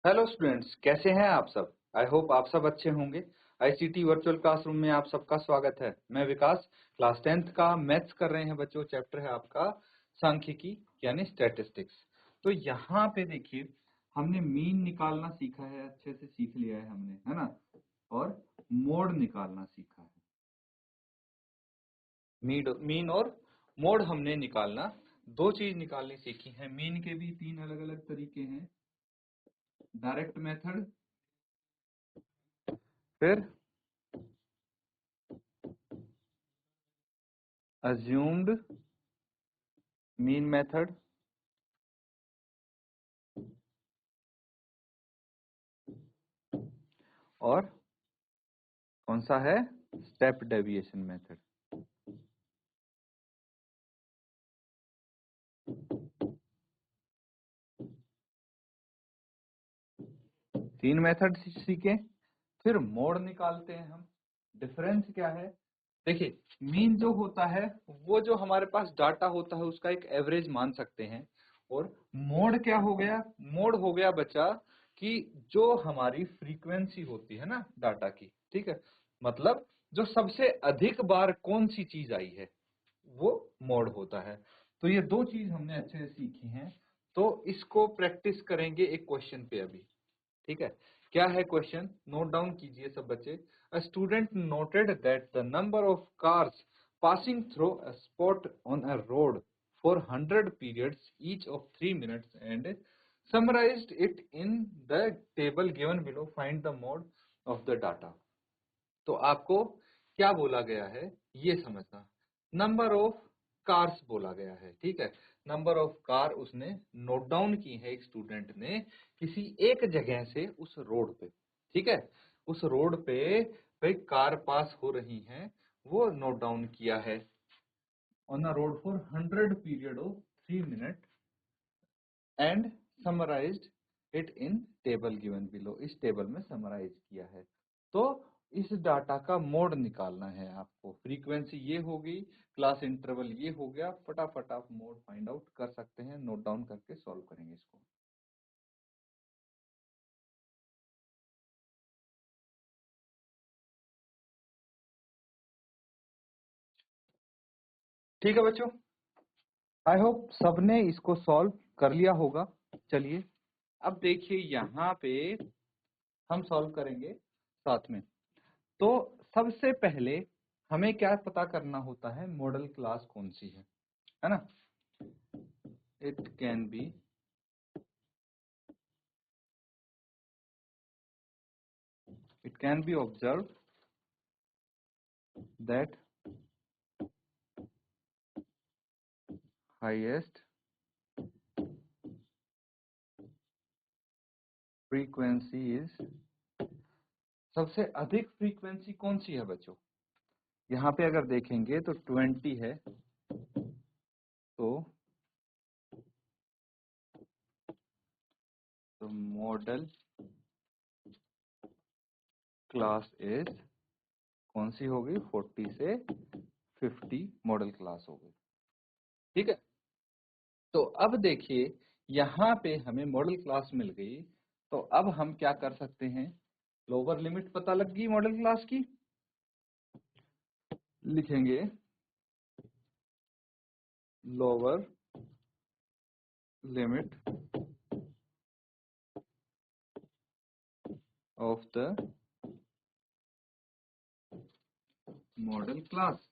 Hello students, कैसे हैं आप सब। आई होप आप सब अच्छे होंगे। आईसीटी वर्चुअल क्लासरूम में आप सबका स्वागत है। मैं विकास, क्लास 10th का मैथ्स कर रहे हैं बच्चों। चैप्टर है आपका सांख्यिकी यानी स्टैटिस्टिक्स। तो यहाँ पे देखिए, हमने मीन निकालना सीखा है, अच्छे से सीख लिया है हमने, है ना। और मोड निकालना सीखा है। मीन और मोड हमने निकालना, दो चीज निकालनी सीखी है। मीन के भी तीन अलग अलग तरीके हैं, डायरेक्ट मेथड, फिर assumed मीन मेथड, और कौन सा है, स्टेप डेविएशन मेथड। तीन मेथड सीखे, फिर मोड निकालते हैं हम। डिफरेंस क्या है, देखिए मीन जो होता है वो जो हमारे पास डाटा होता है उसका एक एवरेज मान सकते हैं। और मोड क्या हो गया, मोड हो गया बच्चा कि जो हमारी फ्रीक्वेंसी होती है ना डाटा की, ठीक है, मतलब जो सबसे अधिक बार कौन सी चीज आई है वो मोड होता है। तो ये दो चीज हमने अच्छे से सीखी हैं। तो इसको प्रैक्टिस करेंगे एक क्वेश्चन पे अभी, ठीक है। क्या है क्वेश्चन, नोट डाउन कीजिए सब बच्चे। A student noted that the number of cars passing through a spot on a road for 100 periods each of 3 minutes and summarized it in the table given below. Find the mode of the data. तो आपको क्या बोला गया है ये समझना। Number of cars बोला गया है, ठीक है। नंबर ऑफ कार उसने नोट डाउन की है एक स्टूडेंट ने किसी एक जगह से उस रोड पे, ठीक है। उस रोड पे कार पास हो रही हैं वो नोट डाउन किया है। On a road for 100 period of 3 minute and summarised it in table given below. इस टेबल में समराइज किया है। तो इस डाटा का मोड निकालना है आपको। फ्रीक्वेंसी ये हो गई, क्लास इंटरवल ये हो गया। फटाफट आप मोड फाइंड आउट कर सकते हैं, नोट डाउन करके सॉल्व करेंगे इसको। ठीक है बच्चों, आई होप सबने इसको सॉल्व कर लिया होगा। चलिए अब देखिए यहाँ पे हम सॉल्व करेंगे साथ में। तो सबसे पहले हमें क्या पता करना होता है, मॉडल क्लास कौन सी है ना। It can be observe that highest frequency is, सबसे अधिक फ्रीक्वेंसी कौन सी है बच्चों। यहाँ पे अगर देखेंगे तो 20 है। तो मॉडल क्लास इज कौन सी होगी, 40 से 50 मॉडल क्लास हो गई, ठीक है। तो अब देखिए यहाँ पे हमें मॉडल क्लास मिल गई। तो अब हम क्या कर सकते हैं, लोअर लिमिट पता लग गई मॉडल क्लास की। लिखेंगे lower limit of the model class.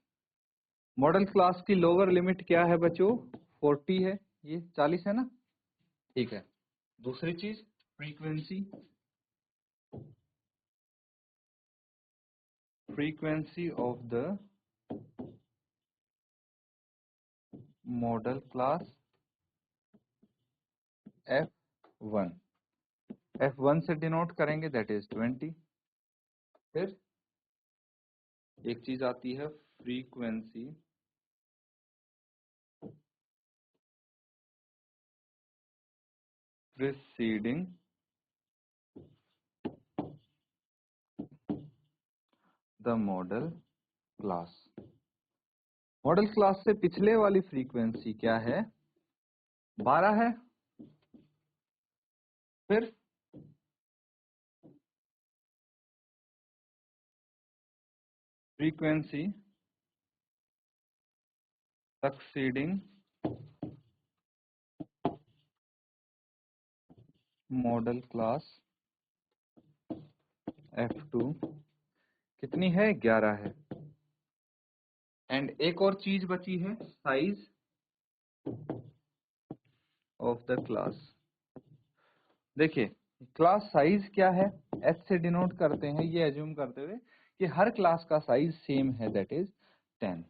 Model class की लोअर लिमिट क्या है बच्चों, 40 है, ये 40 है ना, ठीक है। दूसरी चीज frequency, frequency of the model class F1, F1 से डिनोट करेंगे, दैट इज 20। फिर एक चीज आती है frequency preceding the model class. Model class से पिछले वाली फ्रीक्वेंसी क्या है, 12 है। फिर frequency succeeding model class F2 कितनी है? 11 है। एंड एक और चीज बची है, साइज ऑफ द क्लास। देखिए क्लास साइज क्या है, एच से डिनोट करते हैं, ये एज्यूम करते हुए कि हर क्लास का साइज सेम है, दैट इज 10।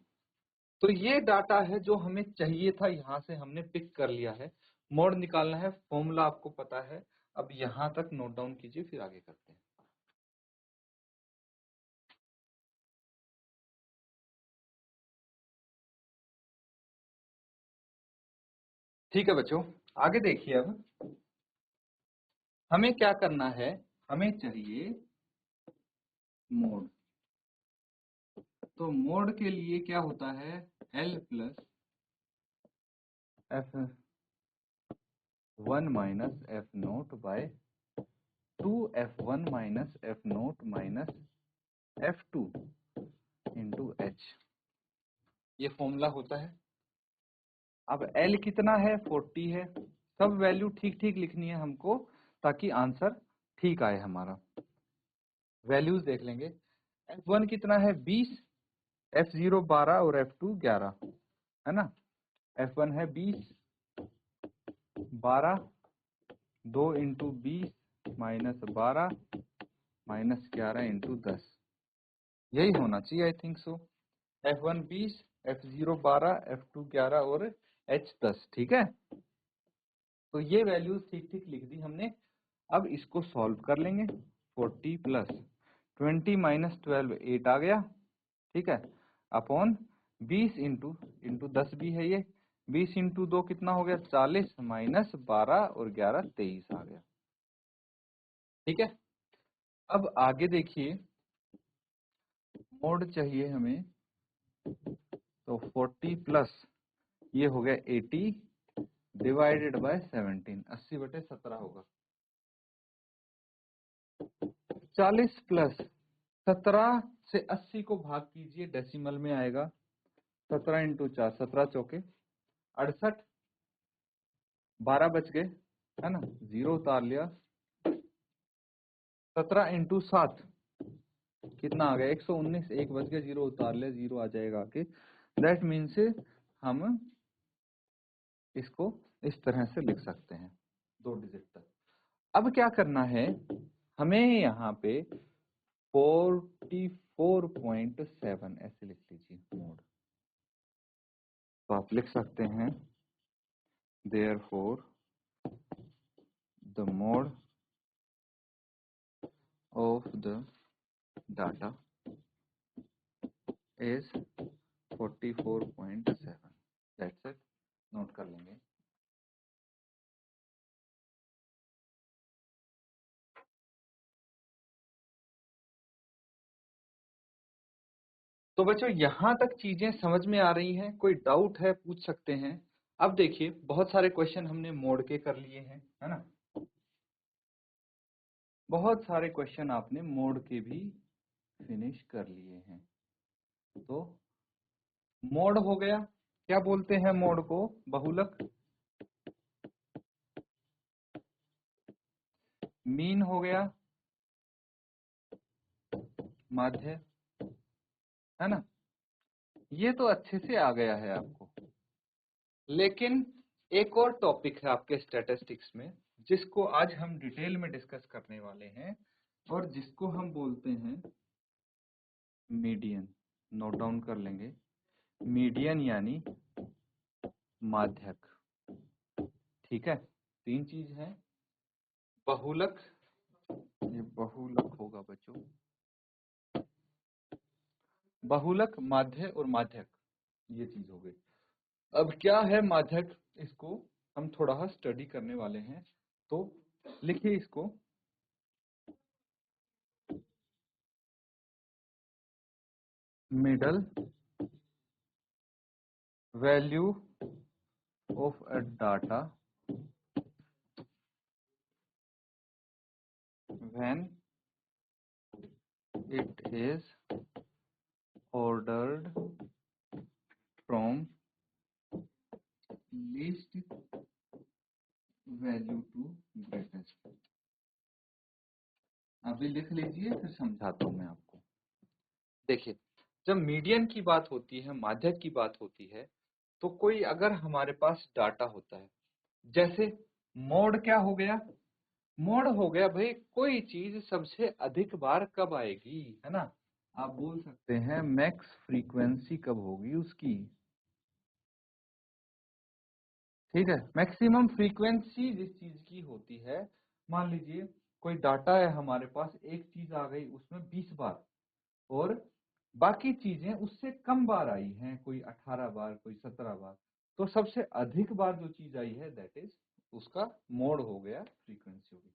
तो ये डाटा है जो हमें चाहिए था, यहां से हमने पिक कर लिया है। मोड निकालना है, फॉर्मूला आपको पता है। अब यहां तक नोट डाउन कीजिए, फिर आगे करते हैं। ठीक है बच्चों, आगे देखिए। अब हमें क्या करना है, हमें चाहिए मोड। तो मोड के लिए क्या होता है, L plus F1 minus F naught by 2F1 minus F naught minus F2 into H, ये फॉर्मूला होता है। अब L कितना है, 40 है। सब वैल्यू ठीक ठीक लिखनी है हमको, ताकि आंसर ठीक आए हमारा। वैल्यूज देख लेंगे। F1 कितना है, 20, F0 12 और F2 11, है ना। F1 है 20, 12, 2 इंटू 20 माइनस 12 माइनस 11 इंटू 10, यही होना चाहिए, I think so. F1 20, F0 12, F2 11 और H 10, ठीक है। तो ये वैल्यूज ठीक ठीक लिख दी हमने। अब इसको सॉल्व कर लेंगे। 40 प्लस 20 माइनस 12 8 आ गया, ठीक है, अपॉन 20 इंटू 10 भी है ये, 20 इंटू 2 कितना हो गया, 40 माइनस 12 और 11 23 आ गया, ठीक है। अब आगे देखिए, मोड चाहिए हमें, तो 40 प्लस ये हो गया 80 डिवाइडेड बाय 17, 80/17 होगा। 40 प्लस 17 से 80 को भाग कीजिए, डेसिमल में आएगा। 17 इंटू 4, 17 चौके 68, 12 बच गए, है ना, 0 उतार लिया। 17 इंटू 7 कितना आ गया, 119, 1 बच गया, 0 उतार लिया, 0 आ जाएगा आके। दैट मीन्स हम इसको इस तरह से लिख सकते हैं, 2 डिजिट तक। अब क्या करना है, हमें यहाँ पे 44.7 ऐसे लिख लीजिए मोड। तो आप लिख सकते हैं, therefore the mode of the data is 44.7। That's it, note कर लेंगे। तो बच्चों यहां तक चीजें समझ में आ रही हैं, कोई डाउट है पूछ सकते हैं। अब देखिए बहुत सारे क्वेश्चन हमने मोड के कर लिए हैं, है ना, बहुत सारे क्वेश्चन आपने मोड के भी फिनिश कर लिए हैं। तो मोड हो गया, क्या बोलते हैं मोड को, बहुलक। मीन हो गया, माध्य, है ना। ये तो अच्छे से आ गया है आपको। लेकिन एक और टॉपिक है आपके स्टैटिस्टिक्स में, जिसको आज हम डिटेल में डिस्कस करने वाले हैं, और जिसको हम बोलते हैं मीडियन। नोट डाउन कर लेंगे, मीडियन यानी माध्यक, ठीक है। 3 चीज है, बहुलक, ये बहुलक होगा बच्चों, बहुलक, माध्य और माध्यक, ये चीज हो गई। अब क्या है माध्यक, इसको हम थोड़ा स्टडी करने वाले हैं। तो लिखिए इसको, middle value of a data when it is ordered from least value to greatest। अभी लिख लीजिए, फिर समझाता हूं मैं आपको। देखिए, जब मीडियन की बात होती है, माध्यक की बात होती है, तो कोई अगर हमारे पास डाटा होता है, जैसे मोड क्या हो गया, मोड हो गया भाई कोई चीज सबसे अधिक बार कब आएगी, है ना। आप बोल सकते हैं मैक्स फ्रीक्वेंसी कब होगी उसकी, ठीक है। मैक्सिमम फ्रीक्वेंसी जिस चीज की होती है, मान लीजिए कोई डाटा है हमारे पास, एक चीज आ गई उसमें 20 बार, और बाकी चीजें उससे कम बार आई हैं, कोई 18 बार, कोई 17 बार, तो सबसे अधिक बार जो चीज आई है दैट इज उसका मोड हो गया, फ्रीक्वेंसी हो गई।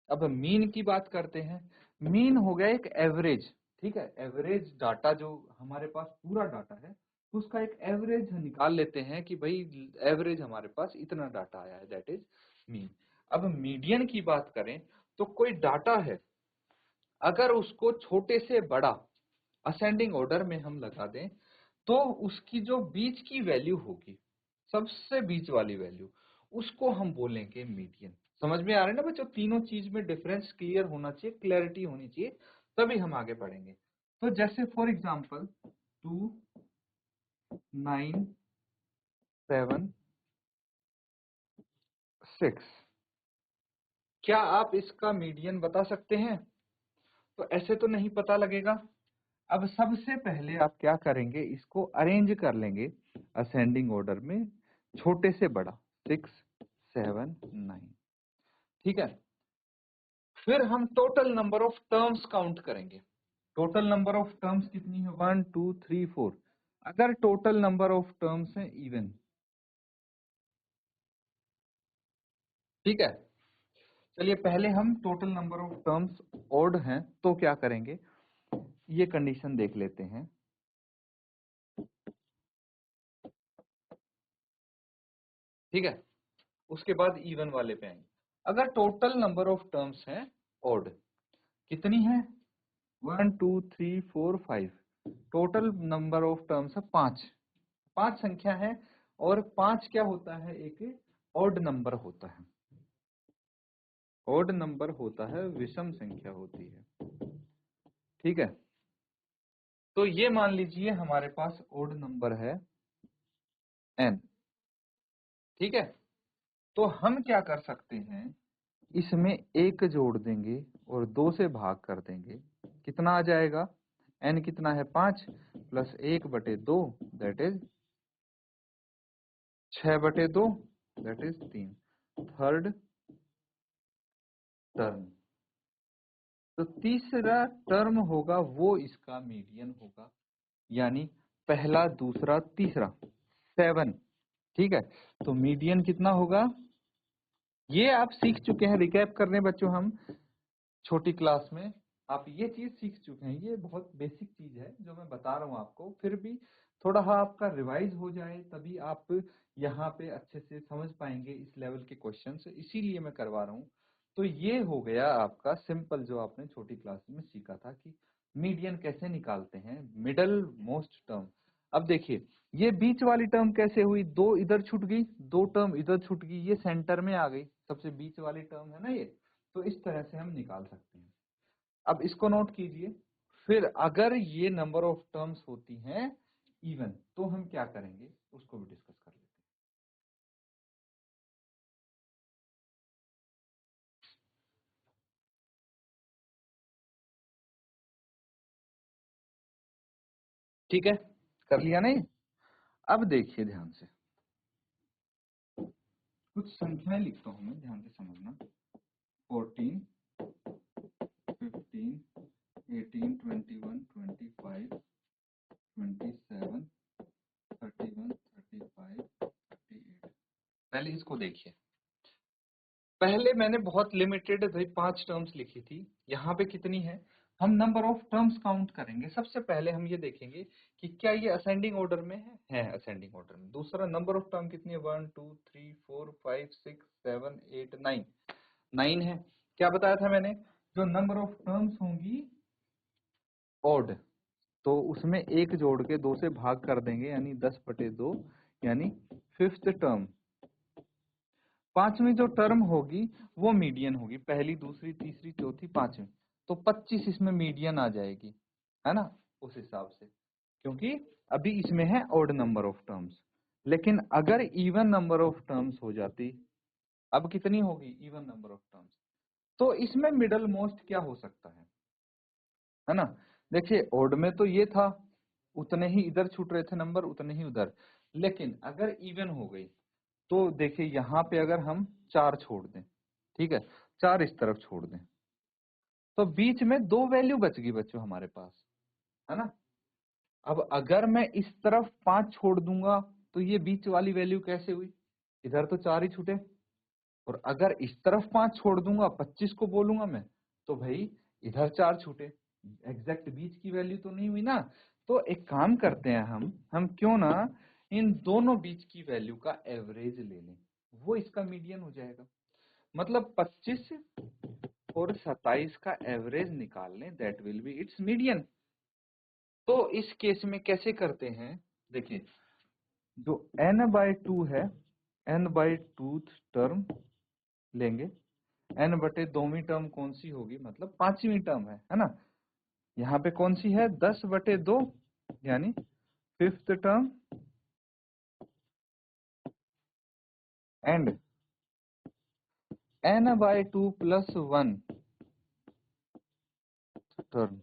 अब मीन की बात करते हैं। मीन हो गया एक एवरेज, ठीक है। एवरेज डाटा जो हमारे पास पूरा डाटा है, उसका एक एवरेज निकाल लेते हैं कि भाई एवरेज हमारे पास इतना डाटा आया है, दैट इज मीन। अब मीडियन की बात करें तो कोई डाटा है, अगर उसको छोटे से बड़ा असेंडिंग ऑर्डर में हम लगा दें, तो उसकी जो बीच की वैल्यू होगी, सबसे बीच वाली वैल्यू, उसको हम बोलेंगे मीडियन। समझ में आ रहा है ना बच्चों, तीनों चीज में डिफरेंस क्लियर होना चाहिए, क्लैरिटी होनी चाहिए, तभी हम आगे बढ़ेंगे। तो जैसे फॉर एग्जांपल 2 9 7 6, क्या आप इसका मीडियन बता सकते हैं? तो ऐसे तो नहीं पता लगेगा। अब सबसे पहले आप क्या करेंगे, इसको अरेंज कर लेंगे असेंडिंग ऑर्डर में, छोटे से बड़ा 6 7 9, ठीक है। फिर हम total number of terms count करेंगे। टोटल नंबर ऑफ टर्म्स कितनी है, 1 2 3 4। अगर टोटल नंबर ऑफ टर्म्स है इवन, ठीक है। चलिए पहले हम total number of terms odd हैं तो क्या करेंगे, ये कंडीशन देख लेते हैं। ठीक है, उसके बाद इवन वाले पे आएंगे। अगर टोटल नंबर ऑफ टर्म्स हैं ऑड, कितनी है, 1 2 3 4 5, टोटल नंबर ऑफ टर्म्स है 5। 5 संख्या है, और 5 क्या होता है, एक ऑड नंबर होता है। ऑड नंबर होता है, विषम संख्या होती है, ठीक है। तो ये मान लीजिए हमारे पास ऑड नंबर है n, ठीक है। तो हम क्या कर सकते हैं, इसमें एक जोड़ देंगे और 2 से भाग कर देंगे, कितना आ जाएगा, n कितना है 5 plus 1/2, that is 6/2, that is 3, third term. तो तीसरा टर्म होगा वो इसका मीडियन होगा, यानी पहला दूसरा तीसरा 7, ठीक है। तो मीडियन कितना होगा, ये आप सीख चुके हैं, रिकैप करने बच्चों हम छोटी क्लास में आप ये चीज सीख चुके हैं। ये बहुत बेसिक चीज है जो मैं बता रहा हूँ आपको, फिर भी थोड़ा आपका रिवाइज हो जाए तभी आप यहाँ पे अच्छे से समझ पाएंगे इस लेवल के क्वेश्चंस, इसीलिए मैं करवा रहा हूँ। तो ये हो गया आपका सिंपल, जो आपने छोटी क्लास में सीखा था कि मीडियन कैसे निकालते हैं, मिडल मोस्ट टर्म। अब देखिए ये बीच वाली टर्म कैसे हुई, 2 इधर छूट गई, 2 टर्म इधर छूट गई, ये सेंटर में आ गई, सबसे बीच वाली टर्म है ना ये। तो इस तरह से हम निकाल सकते हैं। अब इसको नोट कीजिए। फिर अगर ये नंबर ऑफ टर्म्स होती हैं इवन, तो हम क्या करेंगे उसको भी डिस्कस कर लेते हैं। ठीक है, कर लिया नहीं। अब देखिए ध्यान से, कुछ संख्याएं लिखता हूं मैं, ध्यान से समझना। 14 15 18 21 25 27 31 35 38। पहले इसको देखिए, पहले मैंने बहुत लिमिटेड भाई 5 टर्म्स लिखी थी, यहाँ पे कितनी है, हम नंबर ऑफ टर्म्स काउंट करेंगे। सबसे पहले हम ये देखेंगे कि क्या ये असेंडिंग ऑर्डर में है असेंडिंग ऑर्डर में। दूसरा नंबर ऑफ टर्म कितनी है, 1 2 3 4 5 6 7 8 9, 9 है। क्या बताया था मैंने, जो नंबर ऑफ टर्म्स होंगी ऑड, तो उसमें एक जोड़ के 2 से भाग कर देंगे, यानी 10/2, यानी फिफ्थ टर्म। पांचवी जो टर्म होगी वो मीडियन होगी, पहली, दूसरी, तीसरी, चौथी, पांचवी, तो 25 इसमें मीडियन आ जाएगी, है ना, उस हिसाब से, क्योंकि अभी इसमें है ऑड नंबर ऑफ टर्म्स। लेकिन अगर इवन नंबर ऑफ टर्म्स हो जाती, अब कितनी होगी इवन नंबर ऑफ टर्म्स, तो इसमें मिडल मोस्ट क्या हो सकता है ना। देखिए ऑड में तो ये था, उतने ही इधर छूट रहे थे नंबर, उतने ही उधर। लेकिन अगर इवन हो गई तो देखिए यहाँ पे अगर हम 4 छोड़ दें, ठीक है, 4 इस तरफ छोड़ दें, तो बीच में 2 वैल्यू बच गई बच्चों हमारे पास, है ना। अब अगर मैं इस तरफ 5 छोड़ दूंगा तो ये बीच वाली वैल्यू कैसे हुई, इधर तो 4 ही छूटे। और अगर इस तरफ 5 छोड़ दूंगा, 25 को बोलूंगा मैं, तो भाई इधर 4 छूटे, एग्जैक्ट बीच की वैल्यू तो नहीं हुई ना। तो एक काम करते हैं हम क्यों ना इन दोनों बीच की वैल्यू का एवरेज ले लें, वो इसका मीडियन हो जाएगा। मतलब 25 और 27 का एवरेज निकाल लें, that will be it's median. तो इस केस में कैसे करते हैं, देखिए जो n/2 है, n/2 टर्म लेंगे, n/2वीं टर्म कौन सी होगी, मतलब 5वीं टर्म है ना। यहाँ पे कौन सी है, 10/2, यानी fifth term, and n/2 + 1 term,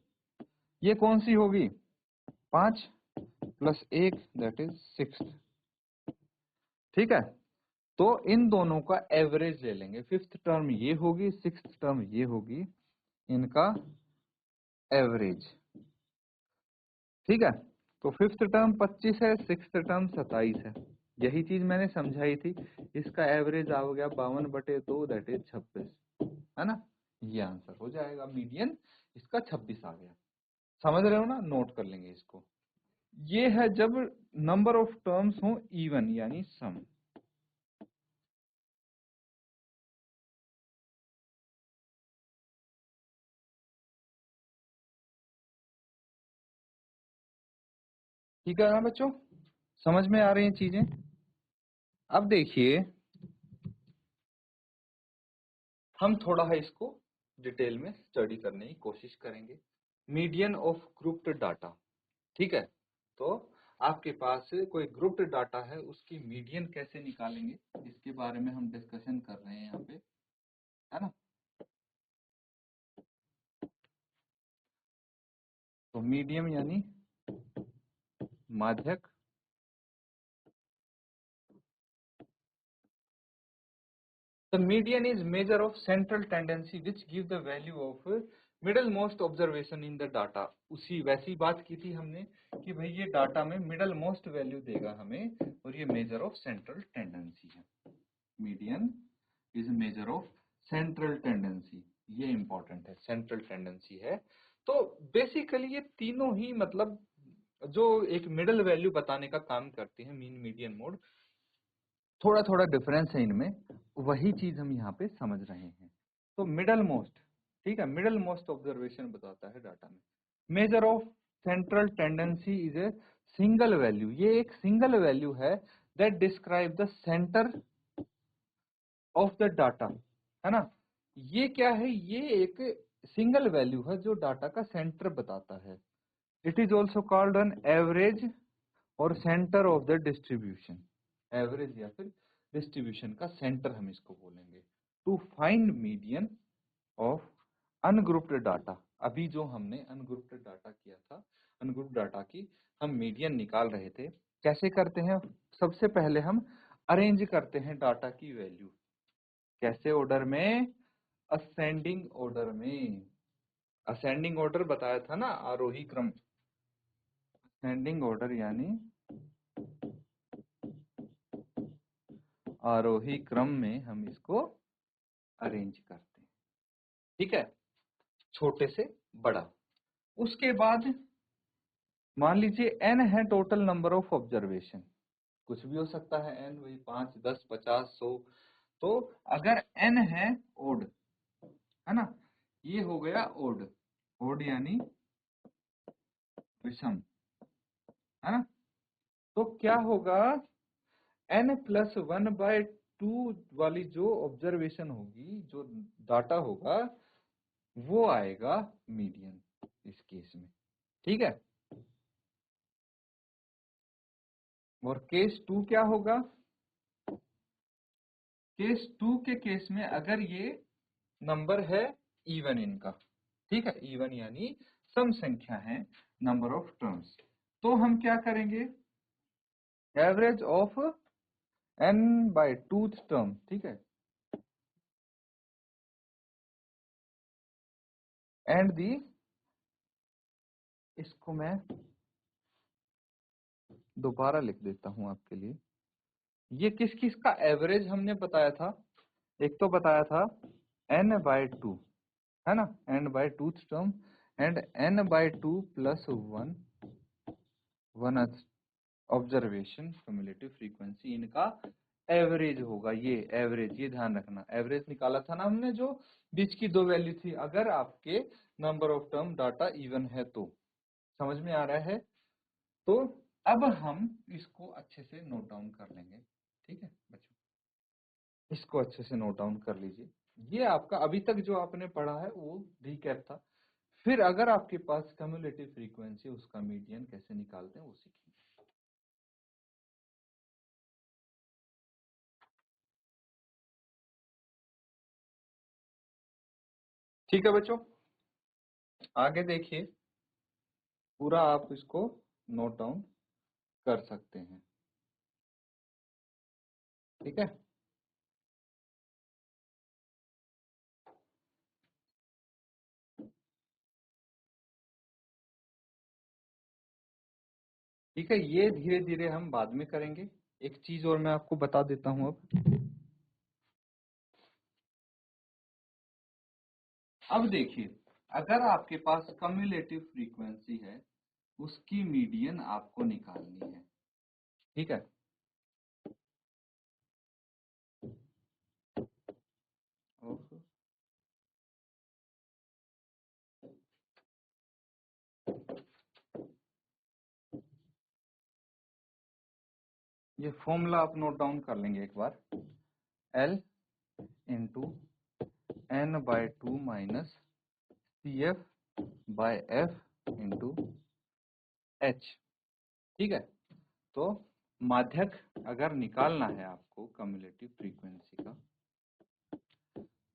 ये कौन सी होगी, 5 + 1 दैट इज 6। ठीक है, तो इन दोनों का एवरेज ले लेंगे, फिफ्थ टर्म ये होगी, सिक्स्थ टर्म ये होगी, इनका एवरेज। ठीक है, तो फिफ्थ टर्म 25 है, सिक्स्थ टर्म 27 है, यही चीज मैंने समझाई थी। इसका एवरेज आ गया 52/2 दैट इज 26, है ना। ये आंसर हो जाएगा, मीडियन इसका 26 आ गया। समझ रहे हो ना, नोट कर लेंगे इसको। ये है जब नंबर ऑफ टर्म्स हो इवन, यानी सम। ठीक है ना बच्चों, समझ में आ रही हैं चीजें। अब देखिए हम थोड़ा है इसको डिटेल में स्टडी करने की कोशिश करेंगे। मीडियन ऑफ ग्रुप्ड डाटा, ठीक है, तो आपके पास कोई ग्रुप्ड डाटा है, उसकी मीडियन कैसे निकालेंगे, इसके बारे में हम डिस्कशन कर रहे हैं यहाँ पे, है ना। तो मीडियम यानी माध्यक, the median is measure of central tendency which give the value of middle most observation in the data। उसी वैसी बात की थी हमने कि भाई ये डाटा में मिडल मोस्ट वैल्यू देगा हमें, और ये मेजर ऑफ सेंट्रल टेंडेंसी है। Median is measure of central tendency, ये इंपॉर्टेंट है, सेंट्रल टेंडेंसी है। तो बेसिकली ये तीनों ही मतलब जो एक मिडल वैल्यू बताने का काम करते हैं, मीन, मीडियन, मोड, थोड़ा थोड़ा डिफरेंस है इनमें, वही चीज हम यहाँ पे समझ रहे हैं। तो मिडल मोस्ट, ठीक है, मिडल मोस्ट ऑब्जर्वेशन बताता है डाटा में। Measure of central tendency is a single value, ये एक सिंगल वैल्यू है that describe the centre of the data, है ना। ये क्या है, ये एक सिंगल वैल्यू है जो डाटा का सेंटर बताता है। It is also called an average और centre of the distribution, average या फिर डिस्ट्रीब्यूशन का सेंटर हम इसको बोलेंगे। To find median of ungrouped data, अभी जो हमने अनग्रुप्ड डाटा किया था, अनग्रुप्ड डाटा की हम मीडियन निकाल रहे थे। कैसे करते हैं, सबसे पहले हम अरेंज करते हैं डाटा की वैल्यू, कैसे ऑर्डर में, असेंडिंग ऑर्डर में। असेंडिंग ऑर्डर बताया था ना, आरोही क्रम, असेंडिंग ऑर्डर यानी आरोही क्रम में हम इसको अरेंज करते हैं, ठीक है, छोटे से बड़ा। उसके बाद मान लीजिए n है टोटल नंबर ऑफ ऑब्जर्वेशन, कुछ भी हो सकता है n, वही 5, 10, 50, 100। तो अगर n है ओड, है ना, ये हो गया ओड, ओड यानी विषम, है ना। तो क्या होगा, n+1/2 वाली जो ऑब्जर्वेशन होगी, जो डाटा होगा, वो आएगा मीडियन इस केस में, ठीक है। और केस 2 क्या होगा, केस 2 के केस में अगर ये नंबर है इवन इनका, ठीक है, इवन यानी सम संख्या है नंबर ऑफ टर्म्स, तो हम क्या करेंगे, एवरेज ऑफ n/2th टर्म, ठीक है, एंड दी, इसको मैं दोबारा लिख देता हूं आपके लिए। ये किस किस का एवरेज हमने बताया था, एक तो बताया था n/2, है ना, n/2th term, and n/2 + 1 observation cumulative frequency, इनका एवरेज होगा। ये एवरेज, ये ध्यान रखना, एवरेज निकाला था ना हमने, जो बीच की दो वैल्यू थी, अगर आपके number of term data even है तो। समझ में आ रहा है। तो अब हम इसको अच्छे से नोट डाउन कर लेंगे, ठीक है बच्चों, इसको अच्छे से नोट डाउन कर लीजिए। ये आपका अभी तक जो आपने पढ़ा है वो रिकैप था। फिर अगर आपके पास क्युमुलेटिव फ्रीक्वेंसी, उसका मीडियन कैसे निकालते हैं वो सीखेंगे। ठीक है बच्चों, आगे देखिए, पूरा आप इसको नोट डाउन कर सकते हैं, ठीक है। ठीक है, ये धीरे धीरे हम बाद में करेंगे। एक चीज और मैं आपको बता देता हूं अब देखिए, अगर आपके पास कम्युलेटिव फ्रीक्वेंसी है, उसकी मीडियन आपको निकालनी है, ठीक है। ओहो, ये फॉर्मूला आप नोट डाउन कर लेंगे एक बार, L into n/2 minus CF/F into H, ठीक है। तो माध्यक अगर निकालना है आपको कम्युलेटिव फ्रीक्वेंसी का,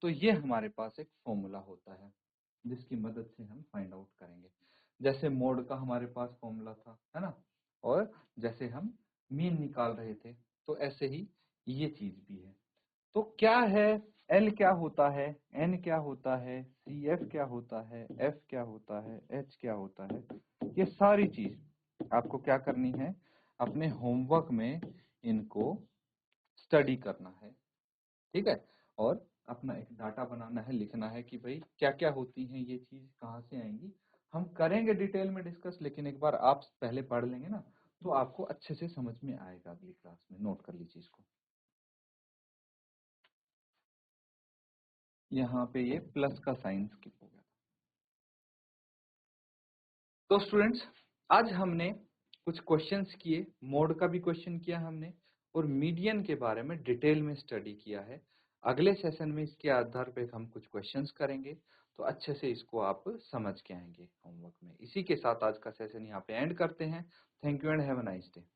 तो ये हमारे पास एक फॉर्मूला होता है, जिसकी मदद से हम फाइंड आउट करेंगे। जैसे मोड का हमारे पास फॉर्मूला था, है ना, और जैसे हम मीन निकाल रहे थे, तो ऐसे ही ये चीज भी है। तो क्या है, L क्या होता है, N क्या होता है, CF क्या होता है, F क्या होता है, H क्या होता है, ये सारी चीज आपको क्या करनी है, अपने होमवर्क में इनको स्टडी करना है, ठीक है। और अपना एक डाटा बनाना है, लिखना है कि भाई क्या क्या होती हैं ये चीज, कहाँ से आएंगी। हम करेंगे डिटेल में डिस्कस, लेकिन एक बार आप पहले पढ़ लेंगे ना, तो आपको अच्छे से समझ में आएगा अगली क्लास में। नोट कर लीजिए इसको, यहाँ पे ये प्लस का साइन स्किप हो गया। तो स्टूडेंट्स, आज हमने कुछ क्वेश्चंस किए, मोड का भी क्वेश्चन किया हमने, और मीडियन के बारे में डिटेल में स्टडी किया है। अगले सेशन में इसके आधार पे हम कुछ क्वेश्चंस करेंगे, तो अच्छे से इसको आप समझ के आएंगे होमवर्क में। इसी के साथ आज का सेशन यहाँ पे एंड करते हैं। Thank you and have a nice day.